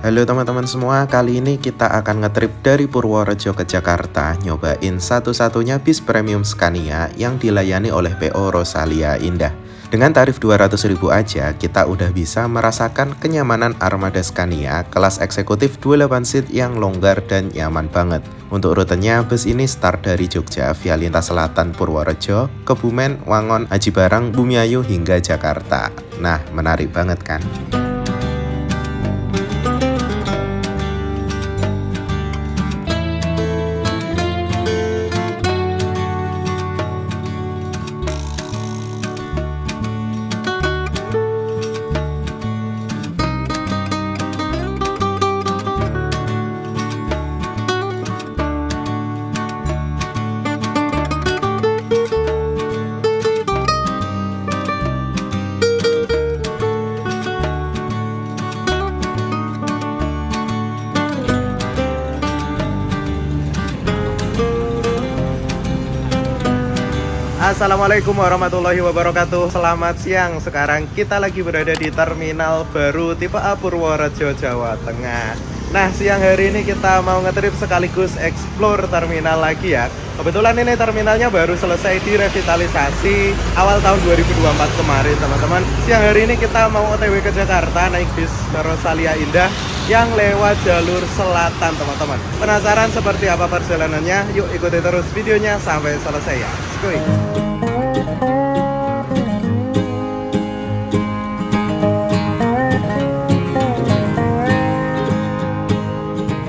Halo teman-teman semua, kali ini kita akan ngetrip dari Purworejo ke Jakarta, nyobain satu-satunya bis premium Scania yang dilayani oleh PO Rosalia Indah. Dengan tarif 200.000 aja, kita udah bisa merasakan kenyamanan armada Scania kelas eksekutif 28 seat yang longgar dan nyaman banget. Untuk rutenya, bus ini start dari Jogja via lintas selatan Purworejo, Kebumen, Wangon, Aji Barang, Bumiayu hingga Jakarta. Nah, menarik banget kan? Assalamualaikum warahmatullahi wabarakatuh. Selamat siang. Sekarang kita lagi berada di terminal baru tipe A Purworejo, Jawa Tengah. Nah, siang hari ini kita mau ngetrip sekaligus explore terminal lagi ya. Kebetulan ini terminalnya baru selesai direvitalisasi awal tahun 2024 kemarin, teman-teman. Siang hari ini kita mau OTW ke Jakarta naik bis Rosalia Indah yang lewat jalur selatan, teman-teman. Penasaran seperti apa perjalanannya? Yuk ikuti terus videonya sampai selesai ya. Skuy.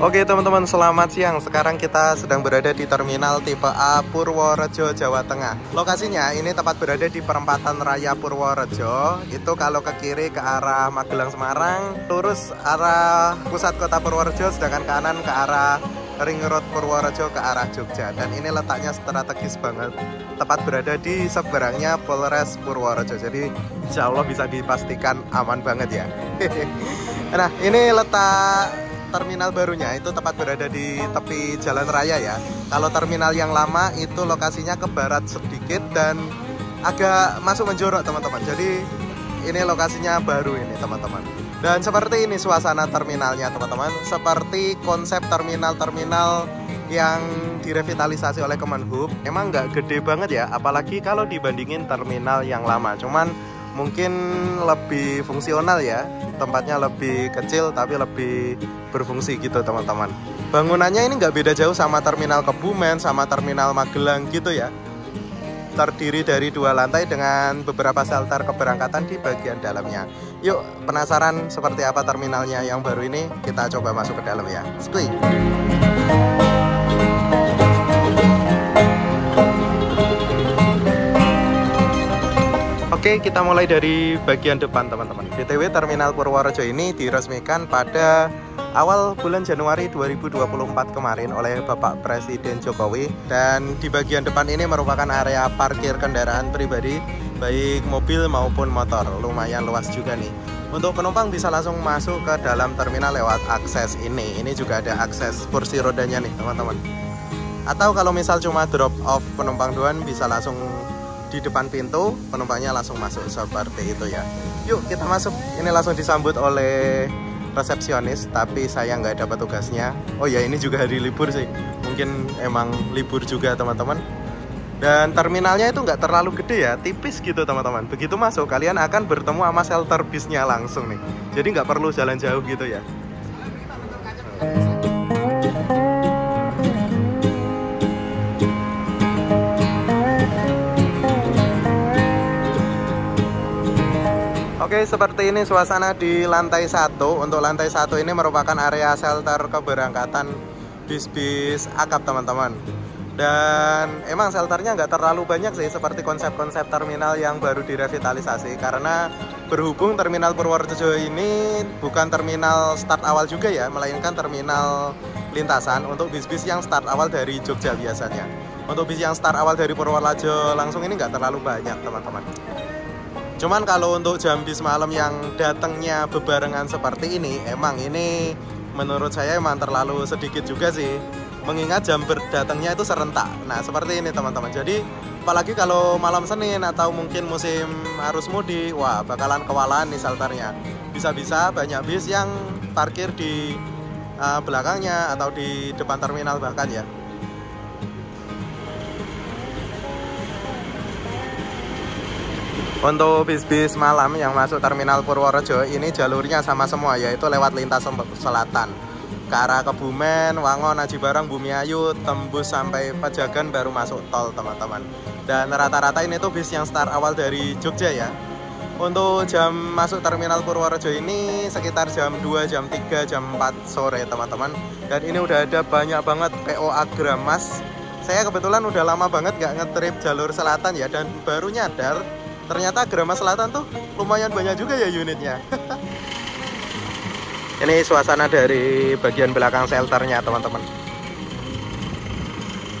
Oke teman-teman, selamat siang. Sekarang kita sedang berada di terminal tipe A Purworejo, Jawa Tengah. Lokasinya ini tepat berada di perempatan raya Purworejo. Itu kalau ke kiri ke arah Magelang Semarang, lurus arah pusat kota Purworejo, sedangkan kanan ke arah Ring Road Purworejo ke arah Jogja. Dan ini letaknya strategis banget, tepat berada di seberangnya Polres Purworejo. Jadi insya Allah bisa dipastikan aman banget ya. Nah, ini letak terminal barunya itu tepat berada di tepi jalan raya ya. Kalau terminal yang lama itu lokasinya ke barat sedikit dan agak masuk menjorok, teman-teman. Jadi ini lokasinya baru ini, teman-teman. Dan seperti ini suasana terminalnya, teman-teman. Seperti konsep terminal-terminal yang direvitalisasi oleh Kemenhub. Emang nggak gede banget ya, apalagi kalau dibandingin terminal yang lama. Cuman mungkin lebih fungsional ya, tempatnya lebih kecil tapi lebih berfungsi gitu, teman-teman. Bangunannya ini nggak beda jauh sama terminal Kebumen, sama terminal Magelang gitu ya. Terdiri dari 2 lantai dengan beberapa shelter keberangkatan di bagian dalamnya. Yuk, penasaran seperti apa terminalnya yang baru ini? Kita coba masuk ke dalam ya. Skuy. Oke, kita mulai dari bagian depan, teman-teman. BTW terminal Purworejo ini diresmikan pada awal bulan Januari 2024 kemarin oleh Bapak Presiden Jokowi. Dan di bagian depan ini merupakan area parkir kendaraan pribadi, baik mobil maupun motor. Lumayan luas juga nih. Untuk penumpang bisa langsung masuk ke dalam terminal lewat akses ini. Ini juga ada akses kursi rodanya nih, teman-teman. Atau kalau misal cuma drop off penumpang doang, bisa langsung di depan pintu, penumpangnya langsung masuk seperti itu ya. Yuk kita masuk. Ini langsung disambut oleh resepsionis, tapi saya nggak dapat tugasnya. Oh ya, ini juga hari libur sih, mungkin emang libur juga, teman-teman. Dan terminalnya itu nggak terlalu gede ya, tipis gitu, teman-teman. Begitu masuk kalian akan bertemu sama shelter bisnya langsung nih, jadi nggak perlu jalan jauh gitu ya. Oke, seperti ini suasana di lantai 1. Untuk lantai 1 ini merupakan area shelter keberangkatan bis-bis akap, teman-teman. Dan emang shelternya nggak terlalu banyak sih, seperti konsep-konsep terminal yang baru direvitalisasi. Karena berhubung terminal Purworejo ini bukan terminal start awal juga ya, melainkan terminal lintasan untuk bis-bis yang start awal dari Jogja biasanya. Untuk bis yang start awal dari Purworejo langsung ini nggak terlalu banyak, teman-teman. Cuman kalau untuk jam bis malam yang datangnya bebarengan seperti ini, emang ini menurut saya emang terlalu sedikit juga sih. Mengingat jam berdatangnya itu serentak. Nah, seperti ini, teman-teman. Jadi Apalagi kalau malam Senin atau mungkin musim arus mudik, wah bakalan kewalahan nih shelternya. Bisa-bisa banyak bis yang parkir di belakangnya atau di depan terminal bahkan ya. Untuk bis-bis malam yang masuk terminal Purworejo ini jalurnya sama semua, yaitu lewat lintas selatan ke arah Kebumen, Wangon, Aji Barang, Bumiayu, tembus sampai Pejagan baru masuk tol teman-teman. Dan rata-rata ini tuh bis yang start awal dari Jogja ya. Untuk jam masuk terminal Purworejo ini sekitar jam 2, jam 3, jam 4 sore teman-teman. Dan ini udah ada banyak banget PO Agramas. Saya kebetulan udah lama banget gak ngetrip jalur selatan ya, dan baru nyadar ternyata Agramas Selatan tuh lumayan banyak juga ya unitnya. Ini suasana dari bagian belakang shelternya teman-teman.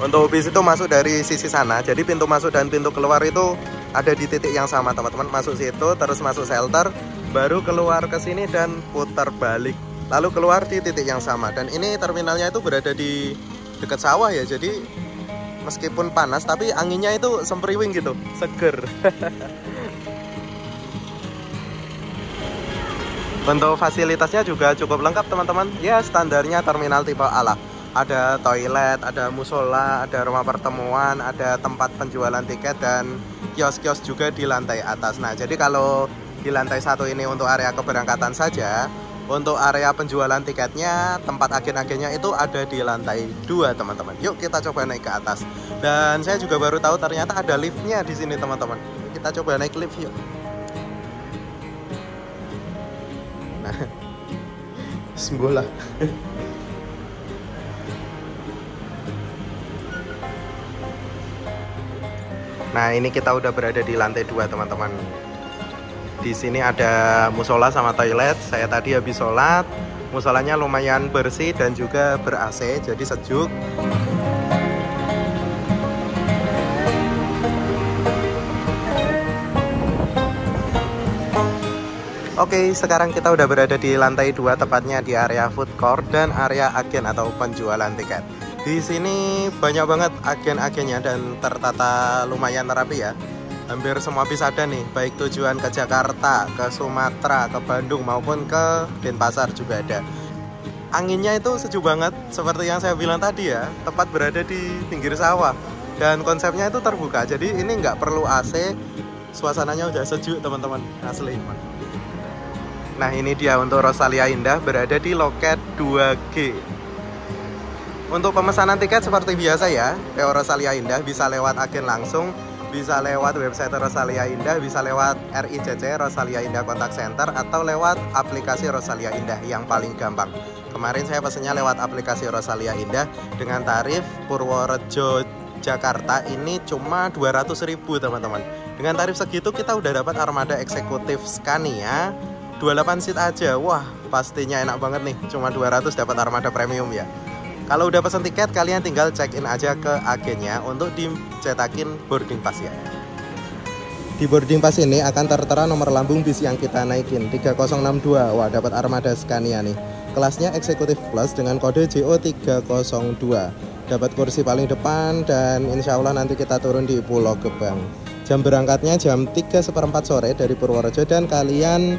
Untuk bis itu masuk dari sisi sana, jadi pintu masuk dan pintu keluar itu ada di titik yang sama teman-teman. Masuk situ, terus masuk shelter, baru keluar ke sini dan putar balik, lalu keluar di titik yang sama. Dan ini terminalnya itu berada di dekat sawah ya, jadi meskipun panas tapi anginnya itu sempriwing gitu, seger. Untuk fasilitasnya juga cukup lengkap teman-teman. Ya standarnya terminal tipe A lah. Ada toilet, ada musola, ada rumah pertemuan, ada tempat penjualan tiket dan kios-kios juga di lantai atas. Nah jadi kalau di lantai 1 ini untuk area keberangkatan saja, untuk area penjualan tiketnya, tempat agen-agennya itu ada di lantai 2 teman-teman. Yuk kita coba naik ke atas. Dan saya juga baru tahu ternyata ada liftnya di sini teman-teman. Kita coba naik lift yuk. Nah, sembola. Nah ini kita udah berada di lantai 2 teman-teman. Di sini ada musola sama toilet. Saya tadi habis sholat. Musolanya lumayan bersih dan juga ber-AC, jadi sejuk. Oke, sekarang kita udah berada di lantai 2, tepatnya di area food court dan area agen atau penjualan tiket. Di sini banyak banget agen-agennya dan tertata lumayan rapi ya. Hampir semua bis ada nih, baik tujuan ke Jakarta, ke Sumatera, ke Bandung maupun ke Denpasar juga ada. Anginnya itu sejuk banget, seperti yang saya bilang tadi ya, tepat berada di pinggir sawah. Dan konsepnya itu terbuka, jadi ini nggak perlu AC, suasananya udah sejuk teman-teman, asli. Nah ini dia untuk Rosalia Indah berada di loket 2G. Untuk pemesanan tiket seperti biasa ya, PO Rosalia Indah bisa lewat agen langsung, bisa lewat website Rosalia Indah, bisa lewat RICC Rosalia Indah Contact Center, atau lewat aplikasi Rosalia Indah yang paling gampang. Kemarin saya pesennya lewat aplikasi Rosalia Indah dengan tarif Purworejo Jakarta ini cuma 200.000 teman-teman. Dengan tarif segitu kita udah dapat armada eksekutif Scania 28 seat aja. Wah pastinya enak banget nih, cuma 200 dapat armada premium ya. Kalau udah pesen tiket, kalian tinggal check-in aja ke agennya untuk dicetakin boarding pass ya. Di boarding pass ini akan tertera nomor lambung bis yang kita naikin, 3062. Wah, dapat armada Scania nih. Kelasnya Executive Plus dengan kode JO302. Dapat kursi paling depan dan insya Allah nanti kita turun di Pulau Gebang. Jam berangkatnya jam 3:15 sore dari Purworejo dan kalian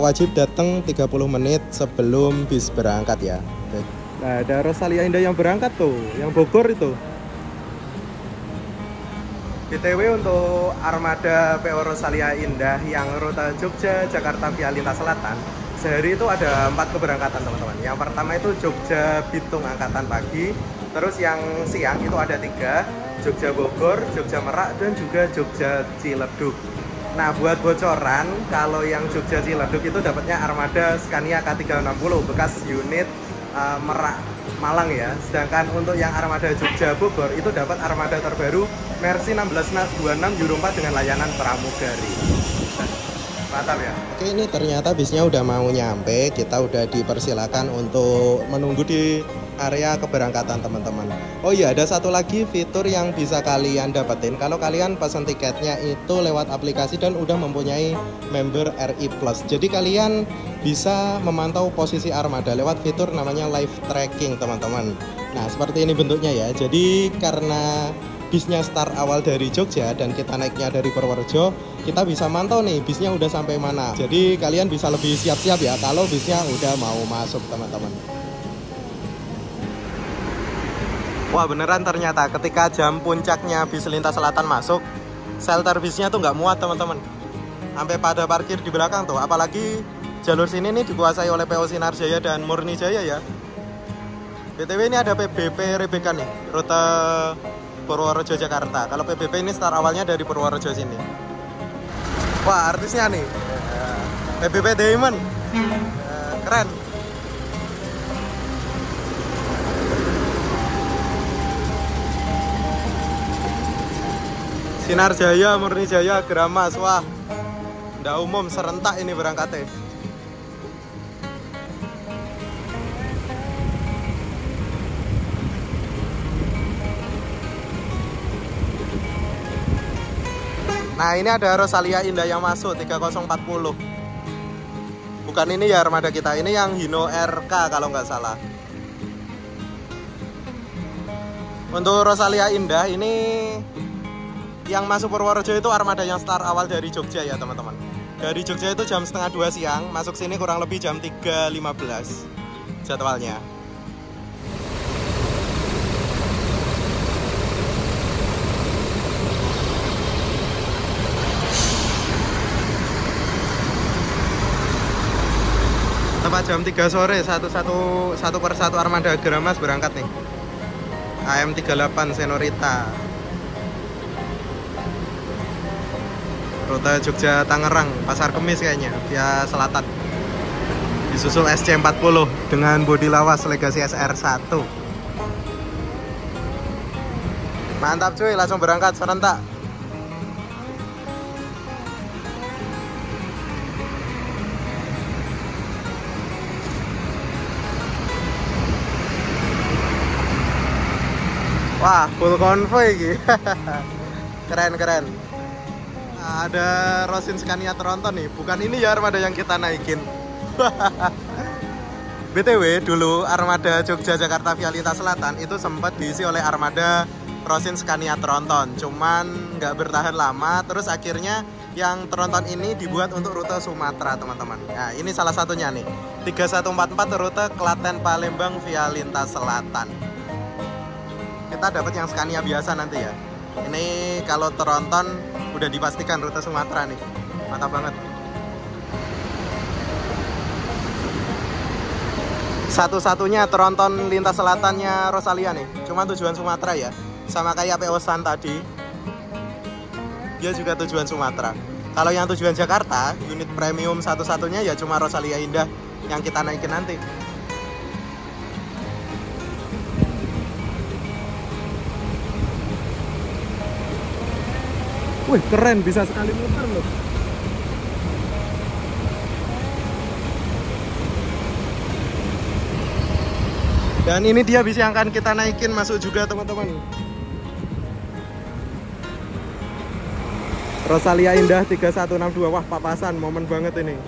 wajib datang 30 menit sebelum bis berangkat ya. Nah, ada Rosalia Indah yang berangkat tuh, yang Bogor itu. BTW untuk armada PO Rosalia Indah yang rute Jogja, Jakarta via lintas selatan, sehari itu ada 4 keberangkatan teman-teman. Yang pertama itu Jogja Bitung angkatan pagi, terus yang siang itu ada 3, Jogja Bogor, Jogja Merak, dan juga Jogja Ciledug. Nah buat bocoran, kalau yang Jogja Ciledug itu dapatnya armada Scania K360 bekas unit Merak Malang ya. Sedangkan untuk yang armada Jogja Bogor itu dapat armada terbaru Mercy 1626 Euro 4 dengan layanan pramugari. Mantap ya. Oke, ini ternyata bisnya udah mau nyampe. Kita udah dipersilakan untuk menunggu di area keberangkatan teman-teman. Oh iya, ada satu lagi fitur yang bisa kalian dapetin kalau kalian pesan tiketnya itu lewat aplikasi dan udah mempunyai member RI Plus. Jadi kalian bisa memantau posisi armada lewat fitur namanya live tracking teman-teman. Nah seperti ini bentuknya ya. Jadi karena bisnya start awal dari Jogja dan kita naiknya dari Purworejo, kita bisa mantau nih bisnya udah sampai mana. Jadi kalian bisa lebih siap-siap ya kalau bisnya udah mau masuk teman-teman. Wah beneran ternyata ketika jam puncaknya bis lintas selatan masuk, shelter bisnya tuh nggak muat teman-teman. Sampai pada parkir di belakang tuh, apalagi jalur sini nih dikuasai oleh PO Sinar Jaya dan Murni Jaya ya. BTW ini ada PBP Rebeka nih, rute Purworejo Jakarta. Kalau PBP ini start awalnya dari Purworejo sini. Wah artisnya nih, PBP Diamond, keren. Sinar Jaya, Murni Jaya, Gramas, wah, nggak umum serentak ini berangkatnya. Nah ini ada Rosalia Indah yang masuk 3040. Bukan ini ya armada kita, ini yang Hino RK kalau nggak salah. Untuk Rosalia Indah ini yang masuk Purworejo itu armada yang start awal dari Jogja ya teman-teman. Dari Jogja itu jam setengah 2 siang, masuk sini kurang lebih jam 3.15 jadwalnya. Tepat jam 3 sore, satu persatu armada Gramas berangkat nih. AM38 Senorita. Rute Jogja Tangerang, Pasar Kemis kayaknya, via selatan. Disusul SC40 dengan bodi lawas Legacy SR1. Mantap cuy, langsung berangkat serentak. Wah, full konvoy gitu. Keren. Ada Rosin Scania Tronton nih. Bukan ini ya armada yang kita naikin. BTW dulu armada Jogja Jakarta via lintas selatan itu sempat diisi oleh armada Rosin Scania Tronton. Cuman nggak bertahan lama. Terus akhirnya yang Tronton ini dibuat untuk rute Sumatera teman-teman. Nah ini salah satunya nih. 3144 rute Klaten Palembang via lintas selatan. Kita dapat yang Scania biasa nanti ya. Ini kalau Tronton udah dipastikan rute Sumatera nih. Mantap banget. Satu-satunya Tronton lintas selatannya Rosalia nih. Cuma tujuan Sumatera ya. Sama kayak PO San tadi. Dia juga tujuan Sumatera. Kalau yang tujuan Jakarta, unit premium satu-satunya ya cuma Rosalia Indah yang kita naikin nanti. Wih keren, bisa sekali muter loh. Dan ini dia bis yang akan kita naikin masuk juga teman-teman. Rosalia Indah 3162. Wah papasan, momen banget ini.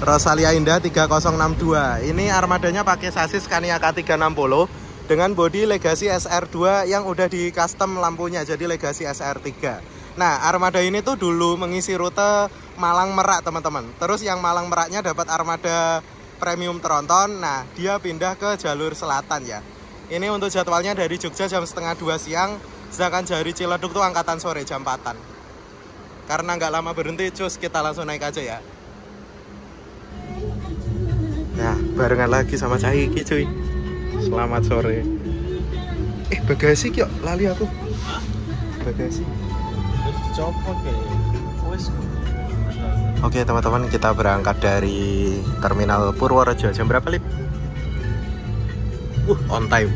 Rosalia Indah 3062. Ini armadanya pakai sasis Scania K360 dengan bodi Legacy SR2 yang udah di custom lampunya, jadi Legacy SR3. Nah armada ini tuh dulu mengisi rute Malang Merak teman-teman. Terus yang Malang Meraknya dapat armada premium Tronton. Nah dia pindah ke jalur selatan ya. Ini untuk jadwalnya dari Jogja jam setengah 2 siang, sedangkan dari Ciledug tuh angkatan sore jam 4-an. Karena nggak lama berhenti, cus kita langsung naik aja ya. Nah barengan lagi sama Cahiki cuy. Selamat sore. Bagasi kyo, lali aku. Bagasi. Copot Oke teman-teman, kita berangkat dari terminal Purworejo. Jam berapa, Lip? On time.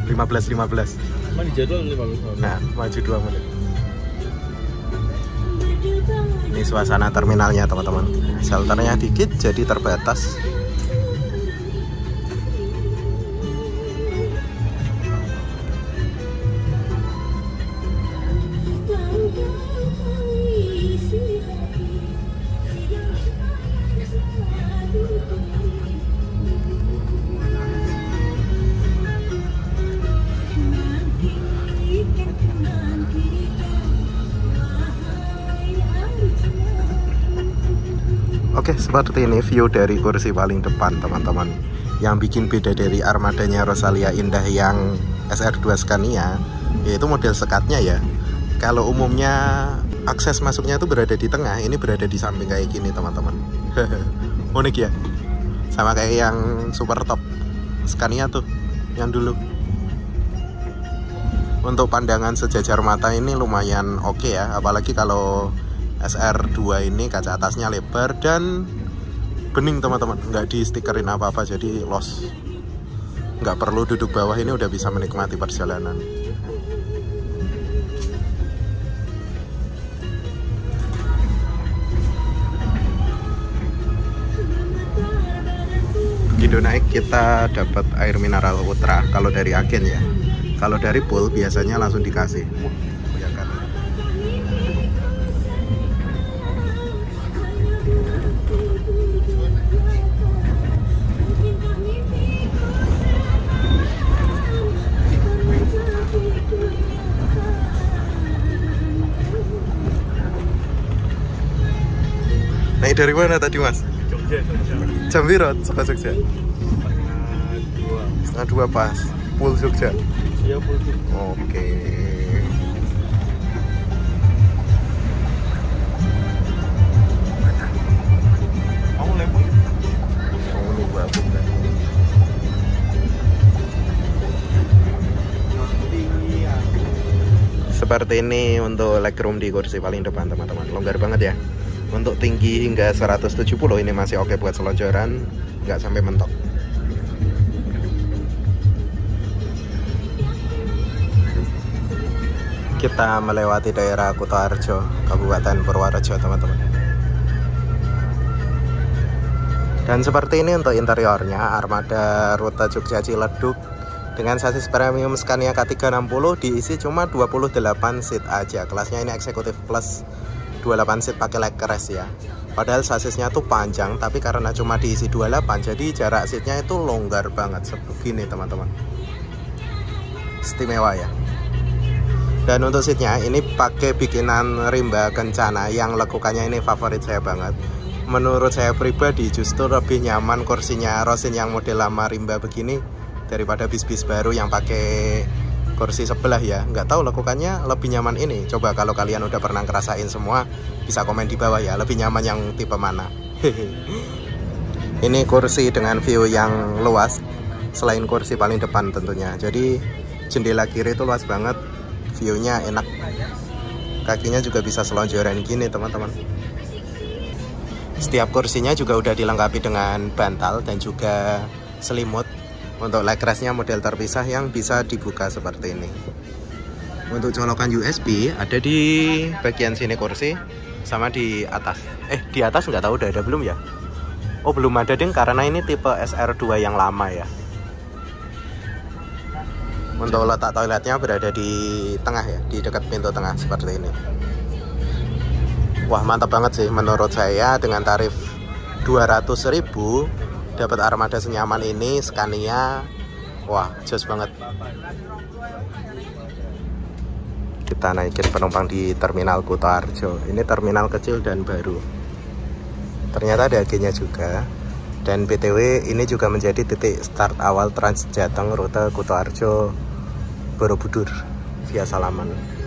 15.15. Mana jadwal 15 menit. Nah, maju 2 menit. Ini suasana terminalnya teman-teman. Shelternya dikit jadi terbatas. Oke, seperti ini view dari kursi paling depan teman-teman. Yang bikin beda dari armadanya Rosalia Indah yang SR2 Scania, yaitu model sekatnya ya. Kalau umumnya akses masuknya itu berada di tengah, ini berada di samping kayak gini teman-teman. Unik ya, sama kayak yang super top Scania tuh yang dulu. Untuk pandangan sejajar mata ini lumayan oke ya, apalagi kalau SR2 ini kaca atasnya lebar dan bening teman-teman, nggak di stikerin apa-apa, jadi los. Nggak perlu duduk bawah, ini udah bisa menikmati perjalanan. Begitu naik kita dapat air mineral Ultra kalau dari agen ya. Kalau dari pool biasanya langsung dikasih. Ya kan? Naik dari mana tadi mas? Jogja. Jam piro saka Jogja? Setengah dua pas. Pool Jogja. Iya, full. Oke. Kamu lepon? Kamu lupa bukan? Seperti ini untuk legroom di kursi paling depan teman-teman. Longgar banget ya. Untuk tinggi hingga 170 ini masih oke buat selonjoran, nggak sampai mentok. Kita melewati daerah Kutoarjo, Kabupaten Purworejo teman-teman. Dan seperti ini untuk interiornya, armada rute Jogja Ciledug dengan sasis premium Scania K360 diisi cuma 28 seat aja. Kelasnya ini eksekutif plus 28 seat pakai leg rest ya. Padahal sasisnya tuh panjang, tapi karena cuma diisi 28 jadi jarak seatnya itu longgar banget sebegini teman-teman. Istimewa ya. Dan untuk seatnya ini pakai bikinan Rimba Kencana yang lekukannya ini favorit saya banget. Menurut saya pribadi justru lebih nyaman kursinya Rosin yang model lama Rimba begini daripada bis-bis baru yang pakai kursi sebelah ya. Nggak tahu lekukannya lebih nyaman ini. Coba kalau kalian udah pernah ngerasain semua bisa komen di bawah ya, lebih nyaman yang tipe mana. Ini kursi dengan view yang luas selain kursi paling depan tentunya. Jadi jendela kiri itu luas banget, view-nya enak. Kakinya juga bisa selonjoran gini teman-teman. Setiap kursinya juga udah dilengkapi dengan bantal dan juga selimut. Untuk leg rest-nya model terpisah yang bisa dibuka seperti ini. Untuk colokan USB ada di bagian sini kursi sama di atas. Di atas nggak tahu udah ada belum ya? Oh belum ada ding, karena ini tipe SR2 yang lama ya. Untuk letak toiletnya berada di tengah ya, di dekat pintu tengah seperti ini. Wah mantap banget sih menurut saya, dengan tarif 200.000 dapat armada senyaman ini Scania. Wah jos banget. Kita naikin penumpang di terminal Kutoarjo. Ini terminal kecil dan baru, ternyata ada agennya juga. Dan BTW ini juga menjadi titik start awal Trans Jateng rute Kutoarjo Borobudur via Salaman.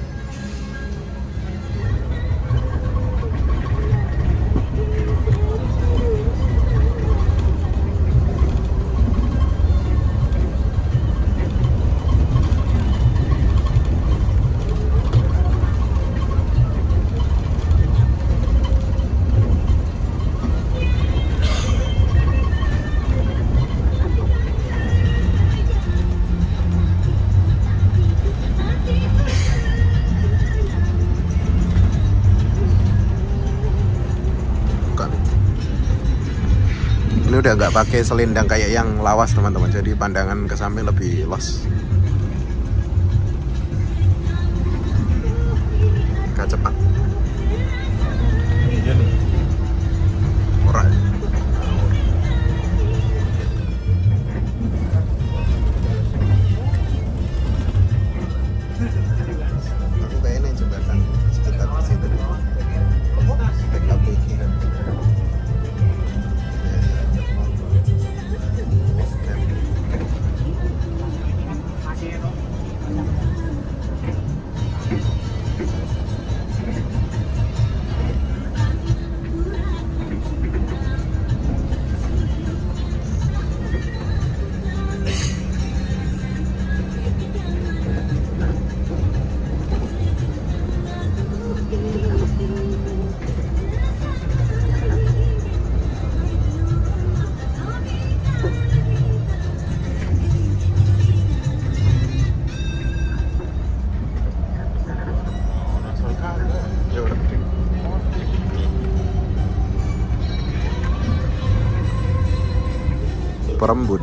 Ini udah nggak pakai selindang kayak yang lawas teman-teman, jadi pandangan ke samping lebih luas. Gak cepat. Ora. Aku kayaknya jembatan sekitar di situ. Perembun.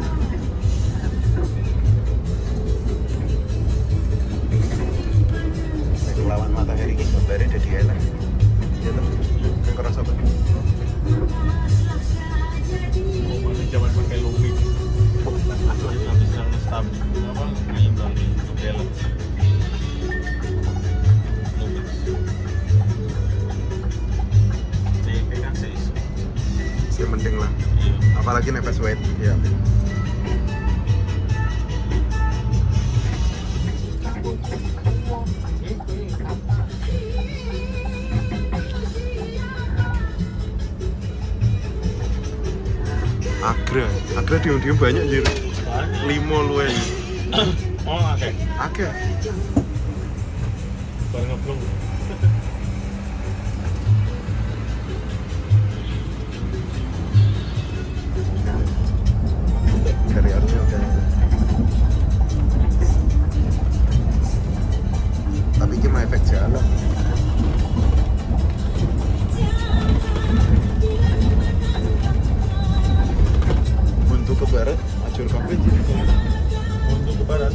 Lawan matahari ini gambarnya jadi enak. Ya tuh, kayak kerasa banget. Zaman pakai Lumix. Habis yang stabil apa? Kayak balik balance. Lumix. CP kan sih Penting lah. iya. Apalagi nepes weight ya. Agra diem banyak jadi Banyak. 5 luwe. Oh, oke. Agak. Baru ngeblong. Dari harusnya udah. Tapi gimana efek jalan? Buntu ke barat, ajur kafe jadi Untuk ke barat.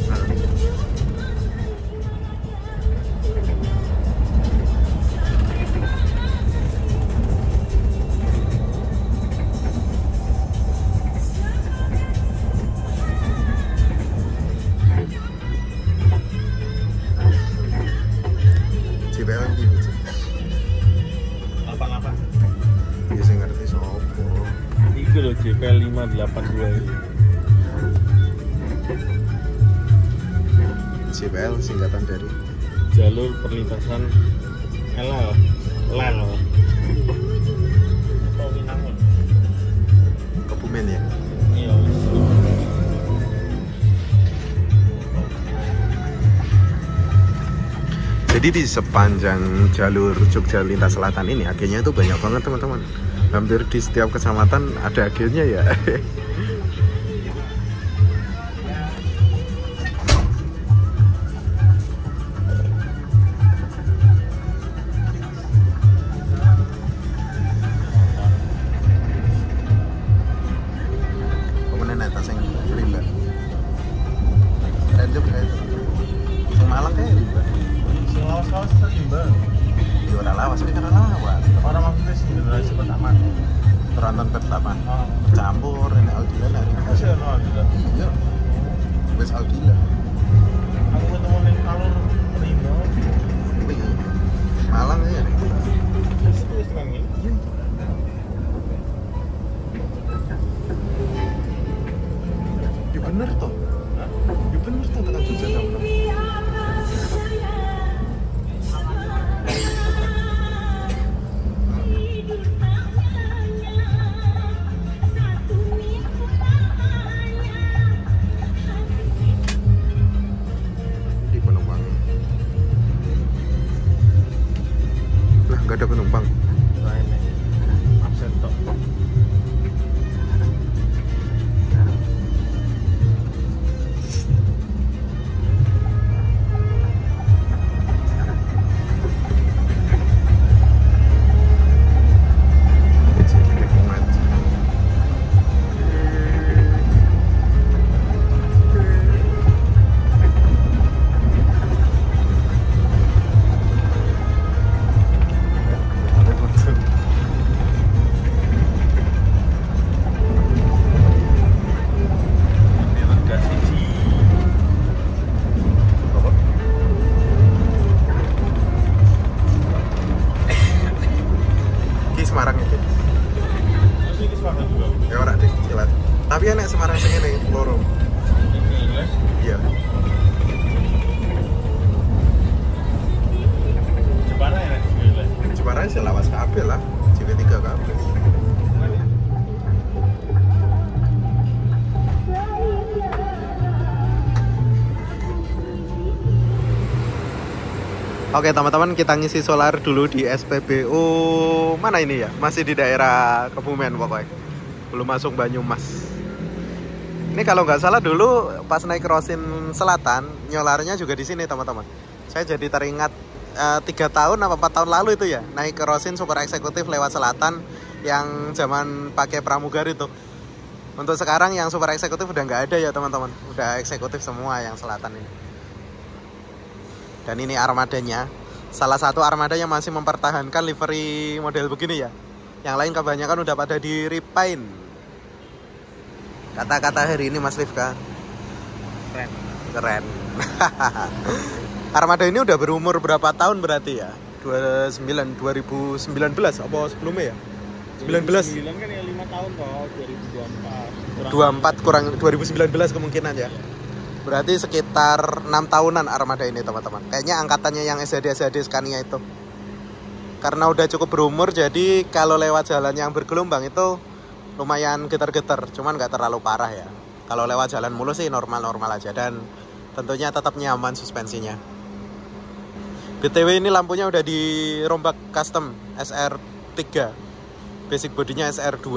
Cibelan gitu sih. Apa-apa? Biasa ngerti sopo. Itu loh JP 582 ini. CPL singkatan dari Jalur perlintasan LL. Atau Winangun. Kebumen ya. Iya. Jadi di sepanjang jalur Jogja Lintas Selatan ini agennya itu banyak banget teman-teman. Hampir di setiap kecamatan ada agennya ya. Kemudian ada yang rimba. Random kayak itu. Yang Malang kayak rimba. Selawas-lawas seimbang. Di orang lawas, tapi karena lawas. Orang maksudnya sih generasi pertama. Teronton pertama. Oh. Campur ini Aldila dari. Masih ada juga. Iya. Wes Aldila. Aku ketemu ning alur Rimba. Iya. Malang ya rimba. Terus itu kan ini. Ya bener toh. Ya bener toh tekan Jogja teman. Di penumpang. Lah nggak ada penumpang. Lain nih. Absen tok. Semarang itu. Terus ini Semarang juga. Ya ora deh, jelas. Tapi enek Semarang sing ngene loro. Ini Iya. Jepara ya nih. Jepara sih lawas kabeh lah. JP3 kabeh. Oke teman-teman, kita ngisi solar dulu di SPBU mana ini ya? Masih di daerah Kebumen pokoknya. Belum masuk Banyumas. Ini kalau nggak salah dulu pas naik Rosin Selatan, nyolarnya juga di sini teman-teman. Saya jadi teringat 3 tahun apa 4 tahun lalu itu ya, naik ke Rosin Super Eksekutif lewat Selatan yang zaman pakai pramugari tuh. Untuk sekarang yang super eksekutif udah nggak ada ya teman-teman. Udah eksekutif semua yang selatan ini. Dan ini armadanya. Salah satu armada yang masih mempertahankan livery model begini ya. Yang lain kebanyakan udah pada di repaint. Kata-kata hari ini Mas Rifka. Keren. Armada ini udah berumur berapa tahun berarti ya? 2019 apa sebelumnya ya? 19 kan ya 5 tahun kok, 24 kurang 2019 kemungkinan ya. Berarti sekitar 6 tahunan armada ini teman-teman. Kayaknya angkatannya yang SHD Scania itu. Karena udah cukup berumur, jadi kalau lewat jalan yang bergelombang itu lumayan getar-getar, cuman nggak terlalu parah ya. Kalau lewat jalan mulus sih normal-normal aja, dan tentunya tetap nyaman suspensinya. BTW ini lampunya udah dirombak custom SR3, basic bodinya SR2.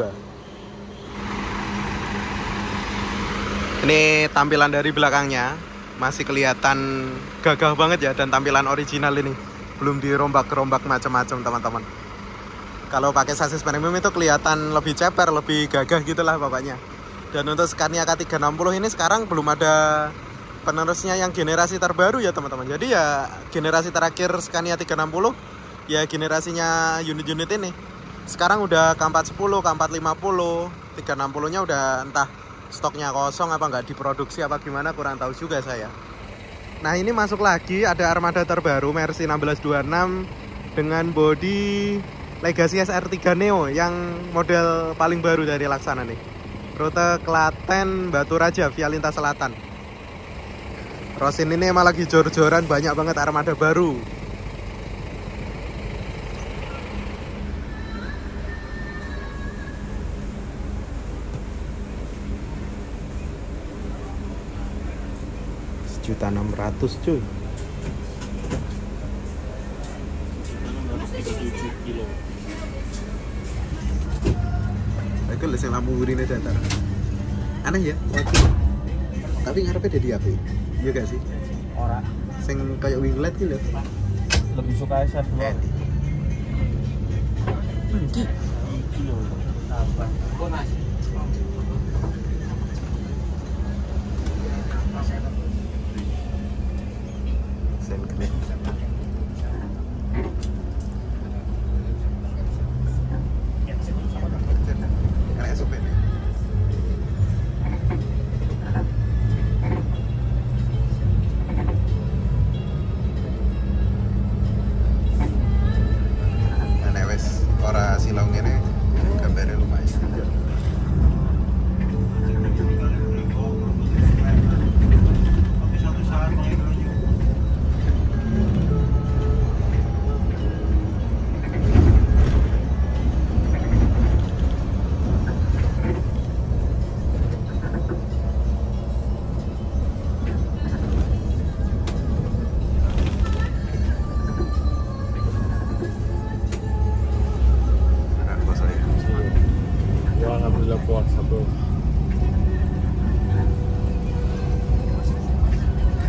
Ini tampilan dari belakangnya masih kelihatan gagah banget ya, dan tampilan original ini belum dirombak-rombak macam-macam teman-teman. Kalau pakai sasis premium itu kelihatan lebih ceper, lebih gagah gitulah pokoknya. Dan untuk Scania K360 ini sekarang belum ada penerusnya yang generasi terbaru ya teman-teman. Jadi ya generasi terakhir Scania 360 ya generasinya unit-unit ini. Sekarang udah K410, K450, 360-nya udah entah stoknya kosong apa nggak diproduksi apa gimana, kurang tahu juga saya. Nah ini masuk lagi ada armada terbaru Mercy 1626 dengan bodi Legacy SR3 Neo yang model paling baru dari Laksana nih. Rute Klaten Batu Raja via lintas selatan. Rosin ini emang lagi jor-joran, banyak banget armada baru. Rp1.600.000 cuy. Aku leseng lampu urine datar. Aneh ya, waktu. Tapi ngarepnya jadi apa? Iya gak sih? Ora. Sing kayak winglet gitu lho. Lebih suka SR2. Iki lho. Apa? Kok nasi? Sen gede. Kayak supir. Ora silang ini gambarnya lumayan. Puasa bro.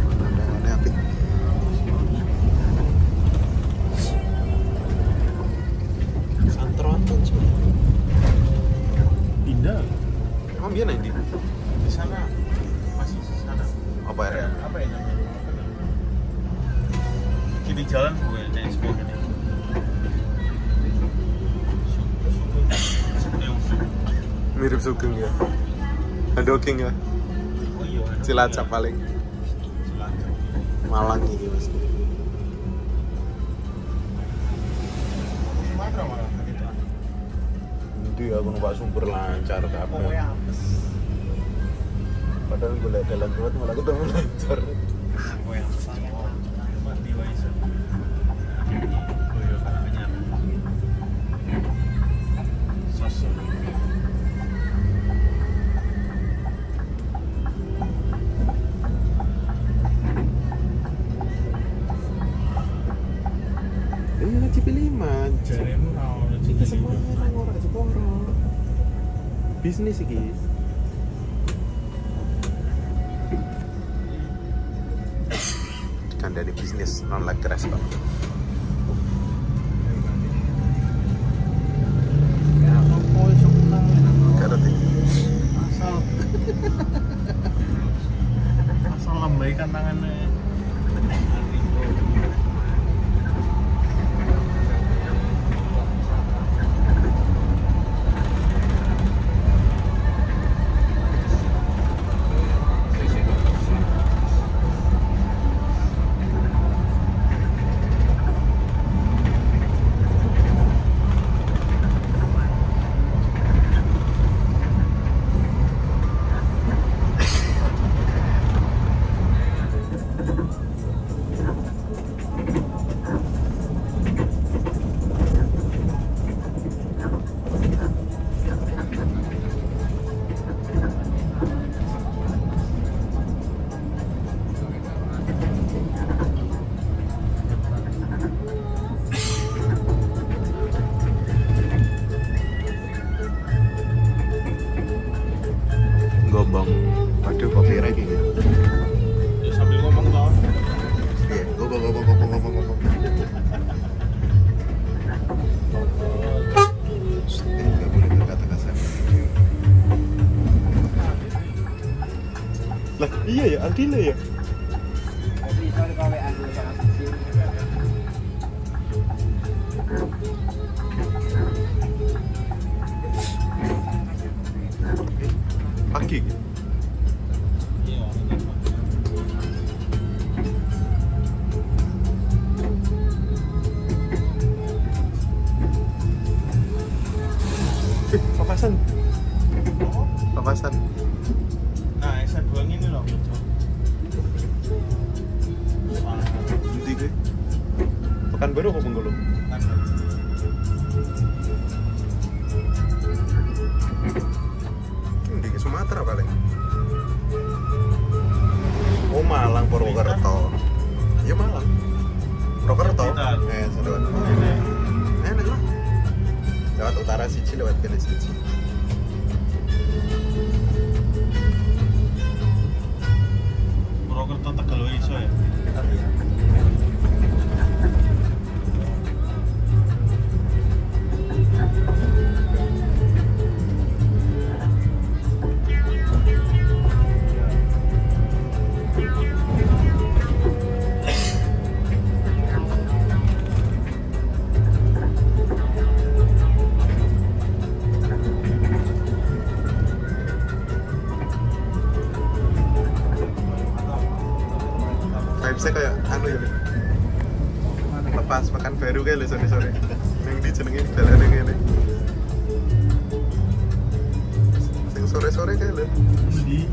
Pemandangannya apik. Santron cuy. Indah. Emang biar nanti Di sana masih sana. apa ya? Apa ya namanya? Kiri jalan gue dari sebelah ini. Mirip Sugeng ya. Handogeng ya. Oh iya. Cilacap paling. Cilacap. Malang ini pasti. Mana malah gitu. Itu ya numpak sumber lancar kabeh. Padahal gue liat jalan tua malah ketemu lancar. Aku yang sama mati Waisan. Oh iya kan benar. Sosok. Iya kan CP5. Jaremu ra ono Iki semuanya nang ora Jeporo. Bisnis iki. Kan dari bisnis non like the rest. Ya apa esuk nang Karena ya, Aldila ya? Pagi. Papasan. Papasan. Nah, S2 ini loh. Nanti gue. Pekanbaru apa Bengkulu? Di Sumatera paling. Oh Malang, Purwokerto. Iya Malang. Purwokerto. Sedot. Enak lah. Lewat utara siji, lewat kiri siji. Purwokerto Tegal iso ya. Vibes-nya kayak anu ya. Lepas makan baru kayak lho sore-sore. Ning di jenenge dalane ngene. Sing sore-sore kayak lho. Di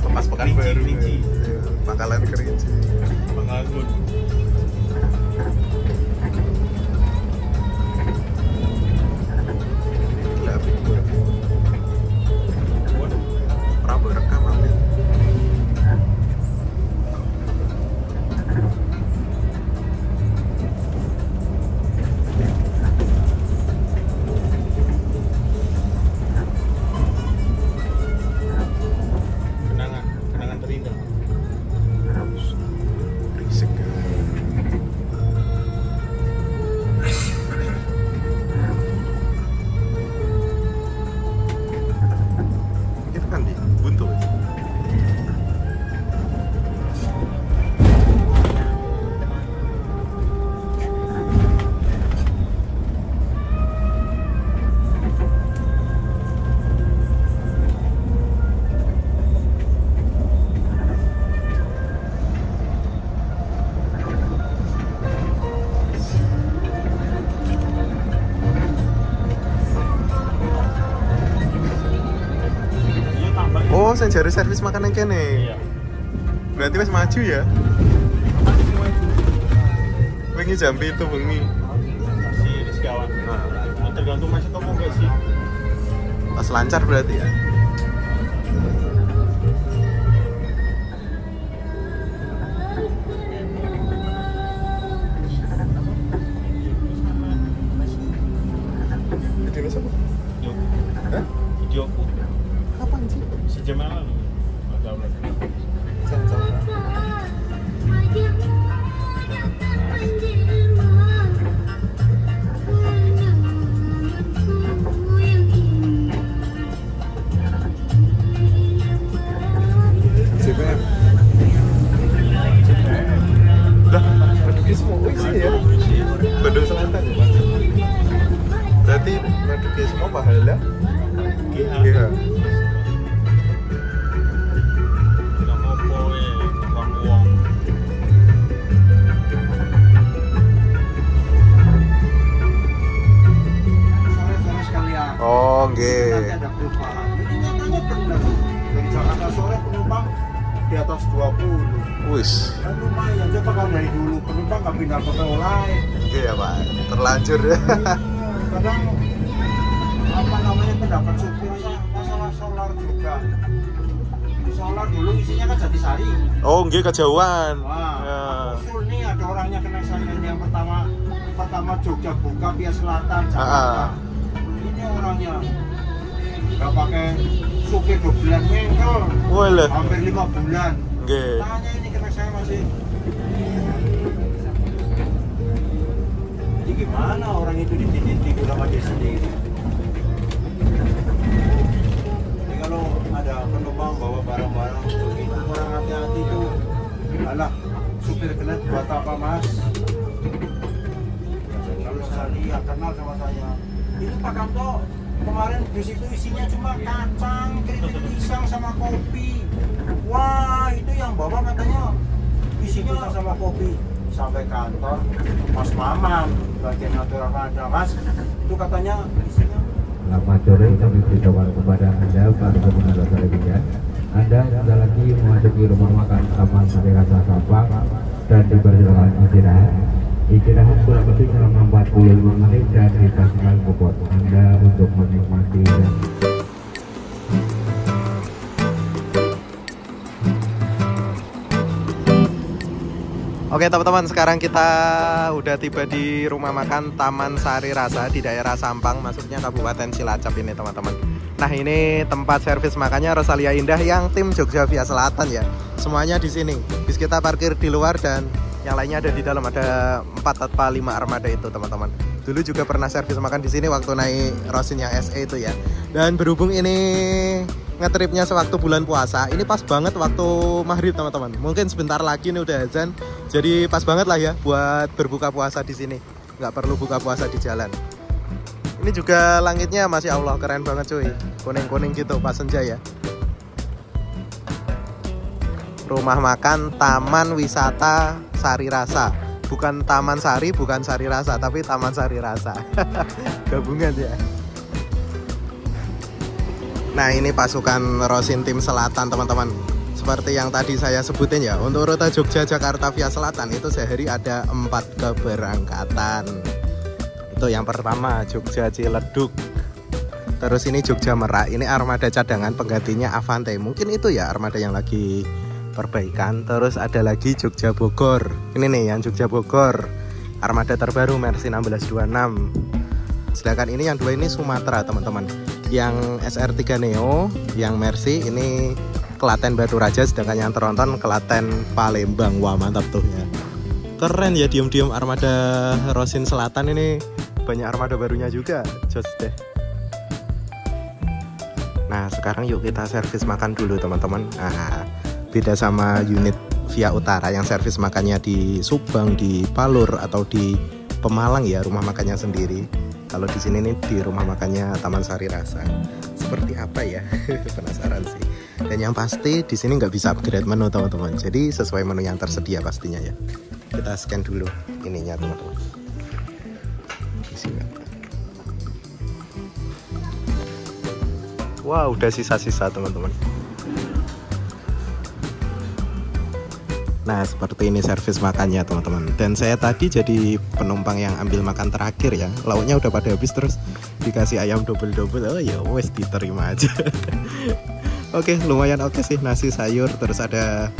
Lepas pekan Kerinci, baru. Kerinci. Iya, Pangkalan Kerinci. Bangagun. Gila api. Prabu rekam ambil. Kenangan terindah. Berisik. Kita kan di Buntu. Iya tambah. Oh, sing jare servis makanan kene. Iya. Berarti wis maju ya. Wingi jam 7 bengi. Si Rizkawan. Nah, tergantung masih toko enggak sih? Pas lancar berarti ya. Jadi ini siapa? Videoku. Hah? Videoku. Kapan sih? Sejam yang lalu. Nggak tahu lagi. Sensor. CPM. Lah, Maduki semua sini ya. Bandung Selatan ya. Berarti Maduki semua pahala GH. GH. Nggak mau poe, kurang uang. Sore-sore sekalian. Oh, nggih. Nanti ada perubahan. Ini nyatanya benar. Dari Jakarta sore penumpang di atas 20. Wis. Kan lumayan. Coba kalau dari dulu penumpang nggak pindah ke PO lain. Nggih ya, Pak. Terlanjur ya. Kadang apa namanya pendapat supirnya masalah solar juga. Solar dulu isinya kan Jatisari. Oh, nggih kejauhan. Wah, Ya. usul nih ada orangnya kena saingan yang pertama Jogja buka via selatan Jakarta. Ah. Ini orangnya nggak pakai supir 2 bulan mengkel, Walah. hampir 5 bulan. Nggih. Tanya ini kena saya masih. Jadi gimana orang itu dititip ulang aja sendiri? Jadi kalau ada penumpang bawa barang-barang begitu kurang hati-hati itu supir kenet buat apa mas? Kalau sekali ya kenal sama saya. Itu Pak Kanto kemarin bis itu isinya cuma kacang, keripik pisang sama kopi. Wah itu yang bawa katanya isinya pisang sama kopi. Sampai kantor Mas Maman bagian aturan ada mas. Itu katanya isinya. Selamat sore, kami beritahukan kepada Anda para pengguna television. Anda sudah lagi memasuki rumah makan Taman Sari Rasa Sampang dan dipersilakan istirahat. Istirahat kurang lebih selama 45 menit dan dipastikan kupon Anda untuk menikmati. Oke teman-teman, sekarang kita udah tiba di rumah makan Taman Sari Rasa di daerah Sampang, maksudnya Kabupaten Cilacap ini teman-teman. Nah ini tempat servis makannya Rosalia Indah yang tim Jogja Via Selatan ya. Semuanya di sini. Bis kita parkir di luar dan yang lainnya ada di dalam, ada 4 atau 5 armada itu teman-teman. Dulu juga pernah servis makan di sini waktu naik Rosin yang SE itu ya. Dan berhubung ini ngetripnya sewaktu bulan puasa, ini pas banget waktu maghrib teman-teman. Mungkin sebentar lagi nih udah azan, jadi pas banget lah ya buat berbuka puasa di sini. Nggak perlu buka puasa di jalan. Ini juga langitnya masya Allah keren banget cuy, kuning-kuning gitu pas senja ya. Rumah makan Taman Wisata Sari Rasa, bukan Taman Sari, bukan Sari Rasa, tapi Taman Sari Rasa. Gabungan ya. Nah ini pasukan Rosin tim Selatan teman-teman. Seperti yang tadi saya sebutin ya, untuk rute Jogja Jakarta via Selatan itu sehari ada 4 keberangkatan. Itu yang pertama Jogja Ciledug, terus ini Jogja Merak, ini armada cadangan penggantinya Avante. Mungkin itu ya armada yang lagi perbaikan. Terus ada lagi Jogja Bogor, ini nih yang Jogja Bogor, armada terbaru Mercy 1626. Sedangkan ini yang dua ini Sumatera teman-teman, yang SR3 Neo, yang Mercy ini Klaten Batu Raja, sedangkan yang Tronton Klaten Palembang. Wah mantap tuh ya, keren ya, diem-diem armada Rosin Selatan ini banyak armada barunya juga, jos deh. Nah sekarang yuk kita servis makan dulu teman-teman. Nah beda sama unit Via Utara yang servis makannya di Subang, di Palur atau di Pemalang ya rumah makannya sendiri. Kalau di sini nih di rumah makannya Taman Sari Rasa. Seperti apa ya? Penasaran sih. Dan yang pasti di sini nggak bisa upgrade menu teman-teman. Jadi sesuai menu yang tersedia pastinya ya. Kita scan dulu ininya teman-teman. Wow, udah sisa-sisa teman-teman. Nah seperti ini servis makannya teman-teman. Dan saya tadi jadi penumpang yang ambil makan terakhir ya. Lauknya udah pada habis, terus dikasih ayam double-double. Oh ya wes diterima aja. Oke, lumayan oke sih, nasi sayur, terus ada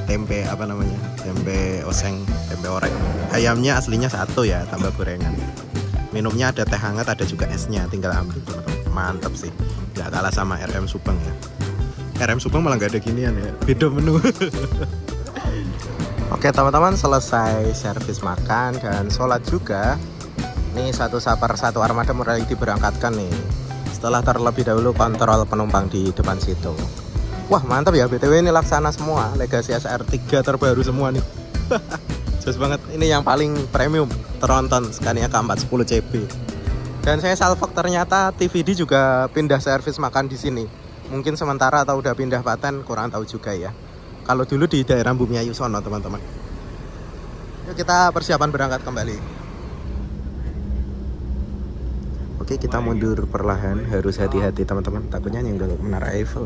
tempe apa namanya, tempe oseng, tempe orek. Ayamnya aslinya 1 ya, tambah gorengan. Minumnya ada teh hangat, ada juga esnya, tinggal ambil teman-teman. Mantap sih, nggak kalah sama RM Subang ya. RM Subang malah nggak ada ginian ya, beda menu. Oke teman-teman, selesai servis makan dan sholat juga. Nih satu armada mulai diberangkatkan nih. Setelah terlebih dahulu kontrol penumpang di depan situ. Wah mantap ya, BTW ini laksana semua, Legacy SR3 terbaru semua nih. Jos banget, ini yang paling premium, Tronton Scania K4 10 CB. Dan saya salvok ternyata TVD juga pindah servis makan di sini. Mungkin sementara atau udah pindah paten, kurang tahu juga ya. Kalau dulu di daerah Bumi Ayu sono teman-teman. Yuk kita persiapan berangkat kembali. Oke kita mundur perlahan, harus hati-hati teman-teman, takutnya nyenggol Menara Eiffel.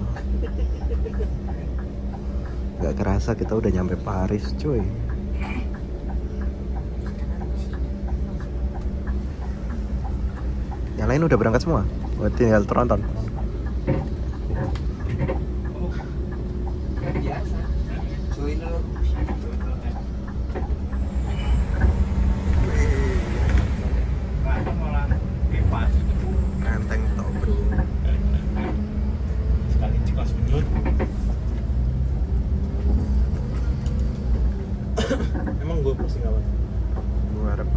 Gak kerasa kita udah nyampe Paris cuy. Yang lain udah berangkat semua, buat tinggal Tronton. Emang gue pusing apa? Gue harap.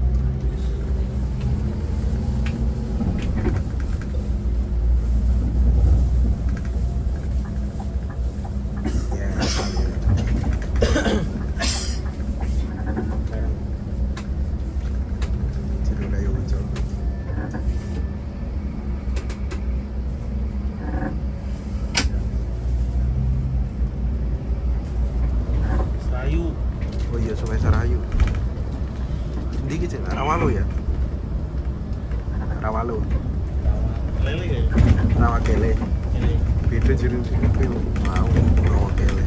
Ndi iki jenenge Rawalu ya? Rawalu. Lele ya. Rawakele. Ini. Beda jiring-jiring kuwi mau Rawakele.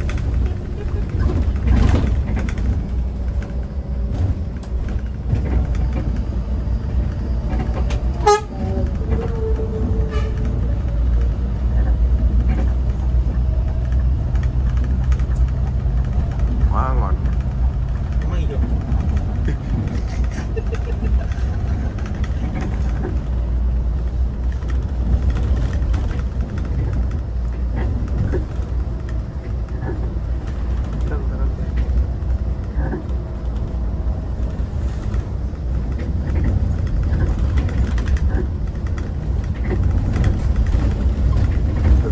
Wangon. Emang iya.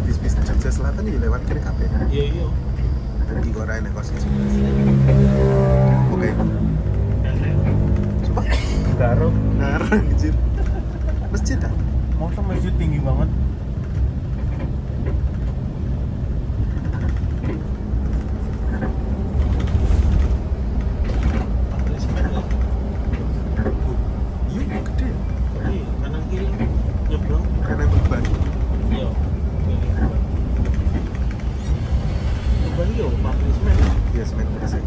Bis-bis Jogja Selatan ya lewat kiri kabeh. Iya iya. Iki kok ora enek kos iki. Oke. Coba. Garo. Nah, anjir. Masjid ah. Masa masjid tinggi banget. Iya, gede. Iya, kanan kiri nyebrang. Kanan beban. Iya. Beban yo, pabrik semen. Iya, semen bersih.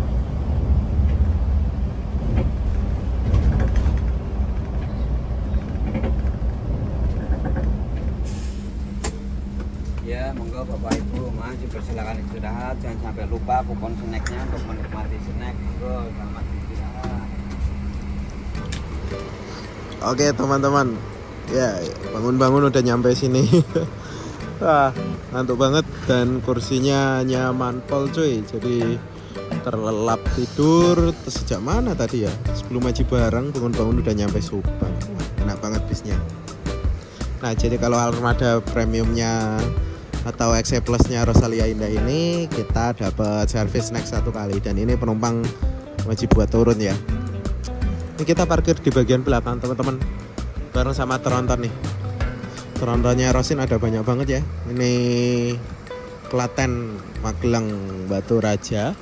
Ya, monggo Bapak Ibu, Mas, dipersilakan istirahat. Jangan sampai lupa kupon snacknya untuk menikmati snack. Monggo, selamat istirahat. Oke, teman-teman. Ya, bangun-bangun udah nyampe sini. Wah, ngantuk banget dan kursinya nyaman pol cuy. Jadi terlelap tidur. Terus sejak mana tadi ya? Sebelum Aji Barang bangun-bangun udah nyampe Subang. Wah, enak banget bisnya. Nah, jadi kalau armada premiumnya atau XC Plusnya Rosalia Indah ini kita dapat service snack 1 kali dan ini penumpang wajib buat turun ya. Ini kita parkir di bagian belakang teman-teman bareng sama tronton nih. Trontonnya Rosin ada banyak banget ya. Ini Klaten, Magelang, Batu Raja.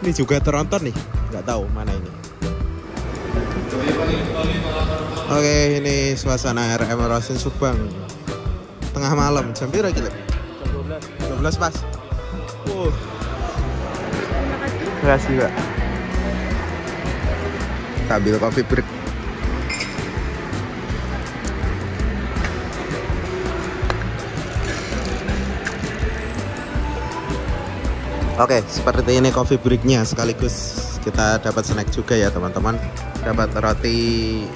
Ini juga tronton nih, nggak tahu mana ini. Oke, ini suasana RM Rosin Subang. Tengah malam, jam berapa kira? Jam 12 pas. Terima kasih Pak. Kita ambil coffee break. Oke, seperti ini coffee breaknya sekaligus kita dapat snack juga ya teman-teman. Dapat roti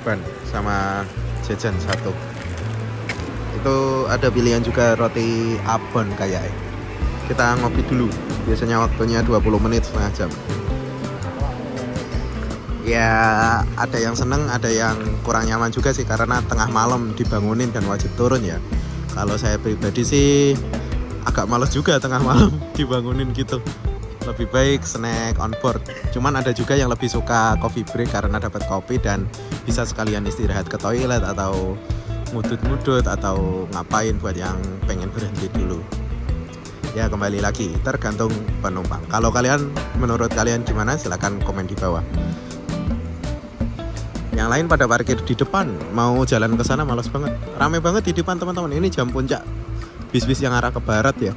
ban sama jajan 1. Itu ada pilihan juga roti abon kayaknya. Kita ngopi dulu. Biasanya waktunya 20 menit, setengah jam. Ya ada yang seneng, ada yang kurang nyaman juga sih karena tengah malam dibangunin dan wajib turun ya. Kalau saya pribadi sih agak males juga tengah malam dibangunin gitu. Lebih baik snack on board. Cuman ada juga yang lebih suka coffee break karena dapat kopi dan bisa sekalian istirahat ke toilet atau mudut-mudut atau ngapain buat yang pengen berhenti dulu. Ya kembali lagi tergantung penumpang. Kalau kalian, menurut kalian gimana? Silahkan komen di bawah. Yang lain pada parkir di depan, mau jalan ke sana malas banget. Rame banget di depan teman-teman. Ini jam puncak bis-bis yang arah ke barat ya.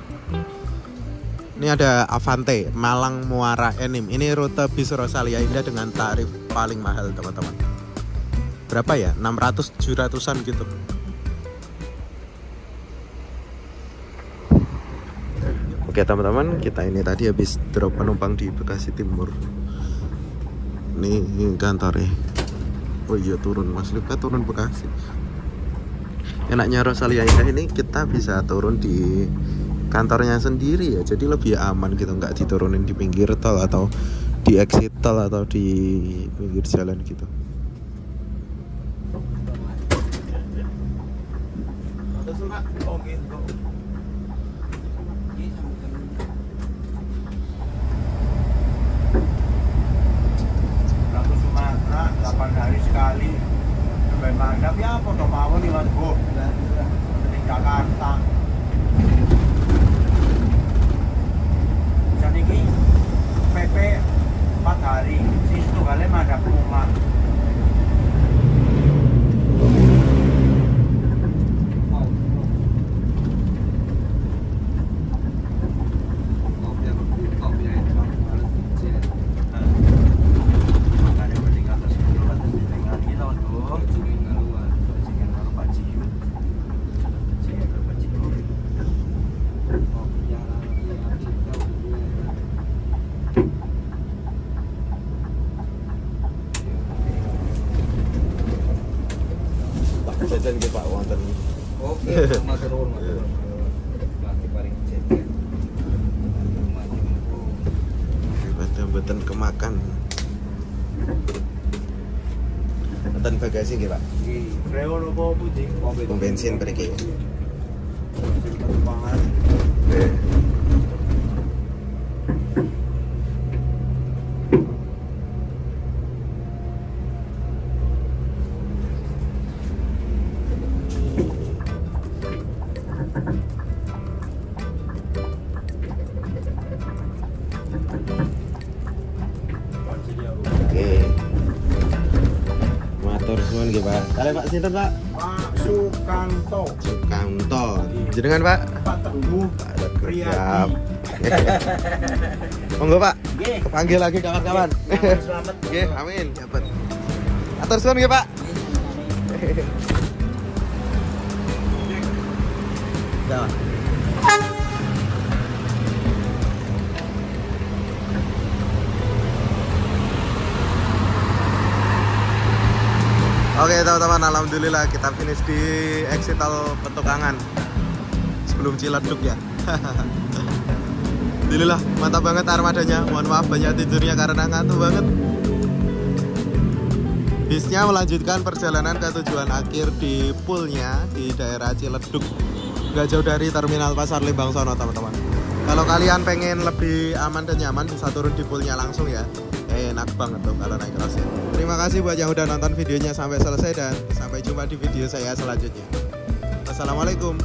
Ini ada Avante Malang Muara Enim. Ini rute bis Rosalia Indah dengan tarif paling mahal teman-teman. Berapa ya? 600-700an gitu. Oke teman-teman, kita ini tadi habis drop penumpang di Bekasi Timur. Ini kantornya. Oh iya turun, Mas Luka turun Bekasi. Enaknya Rosalia Indah ini kita bisa turun di kantornya sendiri ya, jadi lebih aman gitu, nggak diturunin di pinggir tol atau di exit tol atau di pinggir jalan gitu. Ratu Sumatera 8 hari sekali. Sampai mandap ya foto mawon nih Mas Bu. Di Jakarta. Jadi PP 4 hari, sisa Soalnya madhep rumah. Jajan nggih Pak wonten. Oke, matur nuwun, matur nuwun. Lagi paring jajan. Mboten kemakan. Wonten bagasi nggih Pak. Nggih. Reo nopo puding? Pom bensin mriki. Pangan. Oke. Matur suwun nggih Pak. Kali Pak sinten Pak? Pak Sukanto. Sukanto. Jenengan Pak? Pak Teguh. Siap. Priyadi. Monggo Pak. Nggih. Panggil lagi kawan-kawan. Selamat. Nggih, amin. Dapat. Matur suwun nggih Pak. Dah. Oke teman-teman, alhamdulillah kita finish di exit tol Petukangan sebelum Ciledug ya. Alhamdulillah mantap banget armadanya. Mohon maaf banyak tidurnya karena ngantuk banget. Bisnya melanjutkan perjalanan ke tujuan akhir di poolnya di daerah Ciledug, gak jauh dari terminal Pasar Lembang sono teman-teman. Kalau kalian pengen lebih aman dan nyaman bisa turun di poolnya langsung ya. Enak banget tuh kalau naik cross ya. Terima kasih buat yang udah nonton videonya sampai selesai dan sampai jumpa di video saya selanjutnya. Assalamualaikum.